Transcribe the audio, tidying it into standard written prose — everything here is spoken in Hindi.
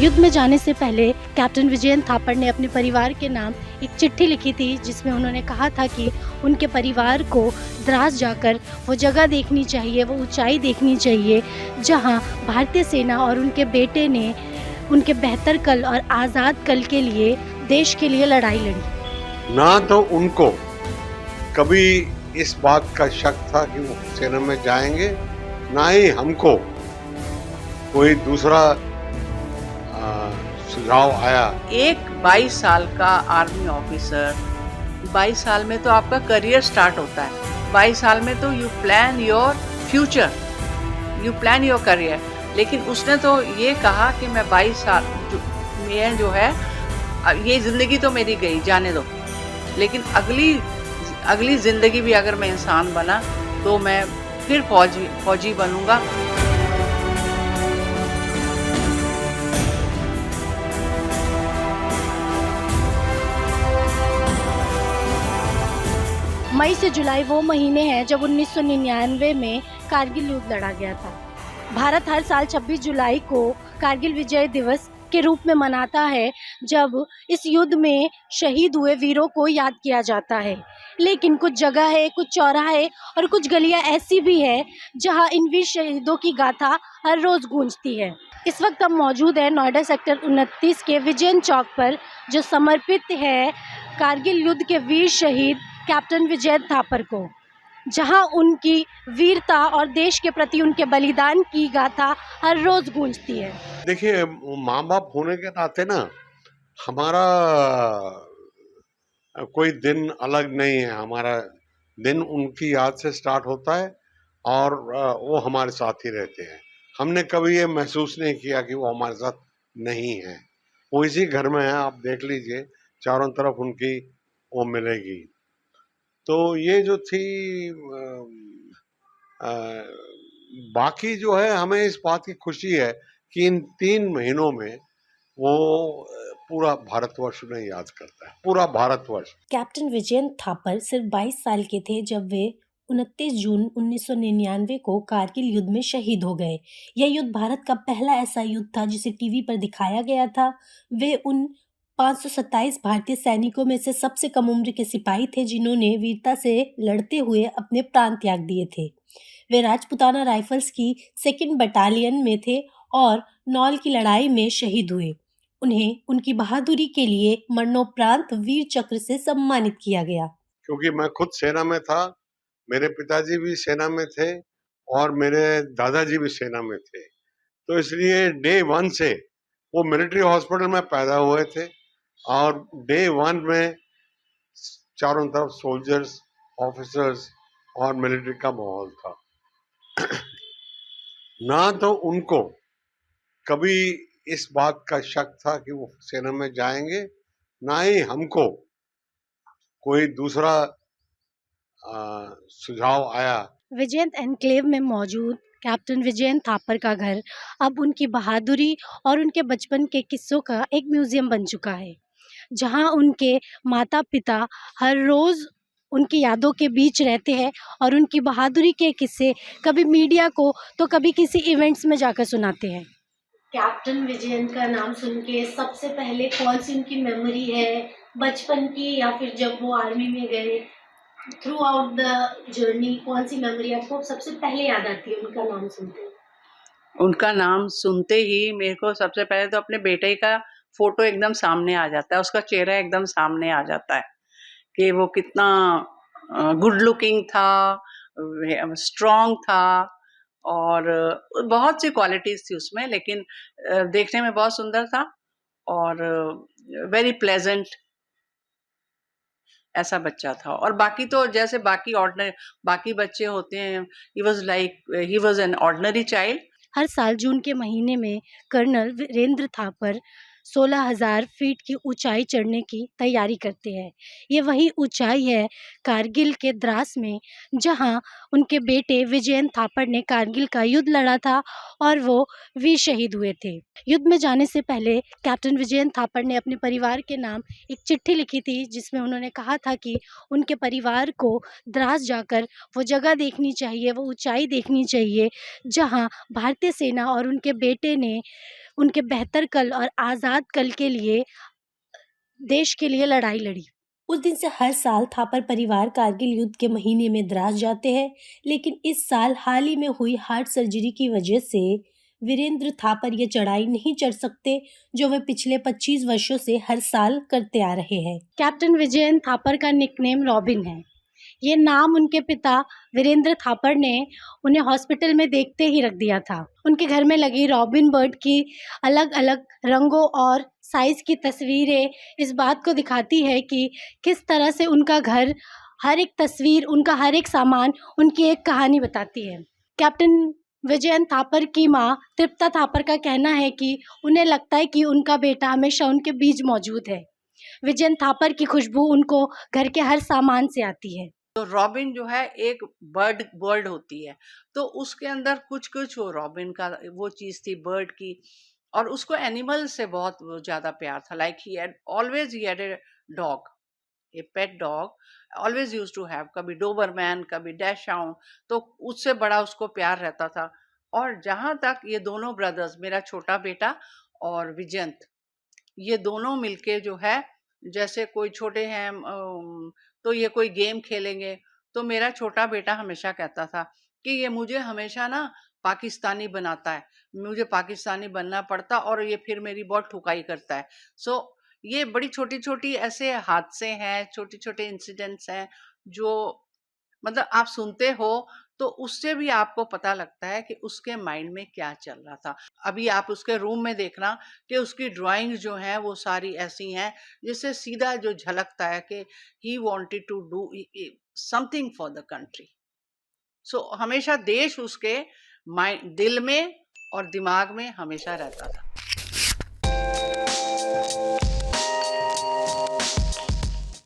युद्ध में जाने से पहले कैप्टन विजयन थापड़ ने अपने परिवार के नाम एक चिट्ठी लिखी थी, जिसमें उन्होंने कहा था कि उनके परिवार को द्रास जाकर वो जगह देखनी चाहिए, वो ऊंचाई देखनी चाहिए जहां भारतीय सेना और उनके बेटे ने उनके बेहतर कल और आज़ाद कल के लिए देश के लिए लड़ाई लड़ी। ना तो उनको कभी इस बात का शक था कि वो सेना में जाएंगे, ना ही हमको कोई दूसरा सुझाव आया। एक 22 साल का आर्मी ऑफिसर, 22 साल में तो आपका करियर स्टार्ट होता है। 22 साल में तो you plan your future, you plan your career. लेकिन उसने तो ये कहा कि मैं 22 साल में जो है ये ज़िंदगी तो मेरी गई, जाने दो, लेकिन अगली ज़िंदगी भी अगर मैं इंसान बना तो मैं फिर फौजी बनूंगा। मई से जुलाई वो महीने हैं जब 1999 में कारगिल युद्ध लड़ा गया था। भारत हर साल 26 जुलाई को कारगिल विजय दिवस के रूप में मनाता है, जब इस युद्ध में शहीद हुए वीरों को याद किया जाता है। लेकिन कुछ जगह है, कुछ चौराहे और कुछ गलियां ऐसी भी है जहां इन वीर शहीदों की गाथा हर रोज गूंजती है। इस वक्त हम मौजूद है नोएडा सेक्टर 29 के विजयन चौक पर, जो समर्पित है कारगिल युद्ध के वीर शहीद कैप्टन विजयन थापड़ को, जहां उनकी वीरता और देश के प्रति उनके बलिदान की गाथा हर रोज गूंजती है। देखिए, माँ बाप होने के नाते ना हमारा कोई दिन अलग नहीं है। हमारा दिन उनकी याद से स्टार्ट होता है और वो हमारे साथ ही रहते हैं। हमने कभी ये महसूस नहीं किया कि वो हमारे साथ नहीं है। वो इसी घर में है, आप देख लीजिए, चारों तरफ उनकी वो मिलेगी। तो ये जो थी बाकी जो है, हमें इस बात की खुशी है कि इन 3 महीनों में वो पूरा भारतवर्ष उन्हें याद करता है, पूरा भारतवर्ष। कैप्टन विजयन थापड़ सिर्फ 22 साल के थे जब वे 29 जून 1999 को कारगिल युद्ध में शहीद हो गए। यह युद्ध भारत का पहला ऐसा युद्ध था जिसे टीवी पर दिखाया गया था। वे उन 527 भारतीय सैनिकों में से सबसे कम उम्र के सिपाही थे जिन्होंने वीरता से लड़ते हुए अपने प्राण त्याग दिए थे। वे राजपुताना राइफल्स की 2nd बटालियन में थे और नौल की लड़ाई में शहीद हुए। उन्हें उनकी बहादुरी के लिए मरणोपरांत वीर चक्र से सम्मानित किया गया। क्योंकि मैं खुद सेना में था, मेरे पिताजी भी सेना में थे और मेरे दादाजी भी सेना में थे, तो इसलिए डे 1 से वो मिलिट्री हॉस्पिटल में पैदा हुए थे और डे 1 में चारों तरफ सोल्जर्स, ऑफिसर्स और मिलिट्री का माहौल था। ना तो उनको कभी इस बात का शक था कि वो सेना में जाएंगे, ना ही हमको कोई दूसरा सुझाव आया। विजयन एनक्लेव में मौजूद कैप्टन विजयन थापड़ का घर अब उनकी बहादुरी और उनके बचपन के किस्सों का एक म्यूजियम बन चुका है, जहां उनके माता पिता हर रोज उनकी यादों के बीच रहते हैं और उनकी बहादुरी के किस्से कभी मीडिया को तो कभी किसी इवेंट्स में जाकर सुनाते हैं। कैप्टन विजयन का नाम सुन के सबसे पहले कौन सी उनकी मेमोरी है, बचपन की या फिर जब वो आर्मी में गए? थ्रू आउट द जर्नी कौन सी मेमोरी आपको सबसे पहले याद आती है उनका नाम सुनते ही? उनका नाम सुनते ही मेरे को सबसे पहले तो अपने बेटे का फोटो एकदम सामने आ जाता है, उसका चेहरा एकदम सामने आ जाता है कि वो कितना गुड लुकिंग था, स्ट्रॉन्ग था और बहुत सी क्वालिटीज थी उसमें, लेकिन देखने में बहुत सुंदर था और वेरी प्लेजेंट ऐसा बच्चा था। और बाकी तो जैसे बाकी बच्चे होते हैं, he was an ordinary child. हर साल जून के महीने में कर्नल वीरेंद्र थापर 16,000 फीट की ऊंचाई चढ़ने की तैयारी करते हैं। ये वही ऊंचाई है कारगिल के द्रास में, जहां उनके बेटे विजयन थापड़ ने कारगिल का युद्ध लड़ा था और वो वीर शहीद हुए थे। युद्ध में जाने से पहले कैप्टन विजयन थापड़ ने अपने परिवार के नाम एक चिट्ठी लिखी थी, जिसमें उन्होंने कहा था कि उनके परिवार को द्रास जाकर वो जगह देखनी चाहिए, वो ऊंचाई देखनी चाहिए जहां भारतीय सेना और उनके बेटे ने उनके बेहतर कल और आज़ाद कल के लिए देश के लिए लड़ाई लड़ी। उस दिन से हर साल थापर परिवार कारगिल युद्ध के महीने में द्रास जाते हैं, लेकिन इस साल हाल ही में हुई हार्ट सर्जरी की वजह से वीरेंद्र थापर ये चढ़ाई नहीं चढ़ सकते जो वे पिछले 25 वर्षों से हर साल करते आ रहे हैं। कैप्टन विजयन थापर का निकनेम रॉबिन है। ये नाम उनके पिता वीरेंद्र थापर ने उन्हें हॉस्पिटल में देखते ही रख दिया था। उनके घर में लगी रॉबिन बर्ड की अलग अलग रंगों और साइज की तस्वीरें इस बात को दिखाती है कि किस तरह से उनका घर, हर एक तस्वीर, उनका हर एक सामान उनकी एक कहानी बताती है। कैप्टन विजयन थापर की माँ तृप्ता थापर का कहना है कि उन्हें लगता है कि उनका बेटा हमेशा उनके बीच मौजूद है। विजयन थापर की खुशबू उनको घर के हर सामान से आती है। तो रॉबिन जो है एक बर्ड होती है, तो उसके अंदर कुछ कुछ वो रॉबिन का वो चीज थी बर्ड की, और उसको एनिमल से बहुत ज्यादा प्यार था। Like he had a dog, a pet dog, always use to have, कभी डोबरमैन कभी डैश हाउंड, तो उससे बड़ा उसको प्यार रहता था। और जहां तक ये दोनों ब्रदर्स, मेरा छोटा बेटा और विजयंत, ये दोनों मिलके जो है, जैसे कोई छोटे हैं तो ये कोई गेम खेलेंगे, तो मेरा छोटा बेटा हमेशा कहता था कि ये मुझे हमेशा ना पाकिस्तानी बनाता है, मुझे पाकिस्तानी बनना पड़ता और ये फिर मेरी बहुत ठुकाई करता है। सो ये बड़ी छोटी छोटी ऐसे हादसे हैं, छोटे छोटे इंसिडेंट्स हैं जो मतलब आप सुनते हो तो उससे भी आपको पता लगता है कि उसके माइंड में क्या चल रहा था। अभी आप उसके रूम में देखना कि उसकी ड्राइंग्स जो हैं वो सारी ऐसी हैं जिससे सीधा जो झलकता है कि he wanted to do something for the country. So हमेशा देश उसके माइंड, दिल में और दिमाग में हमेशा रहता था।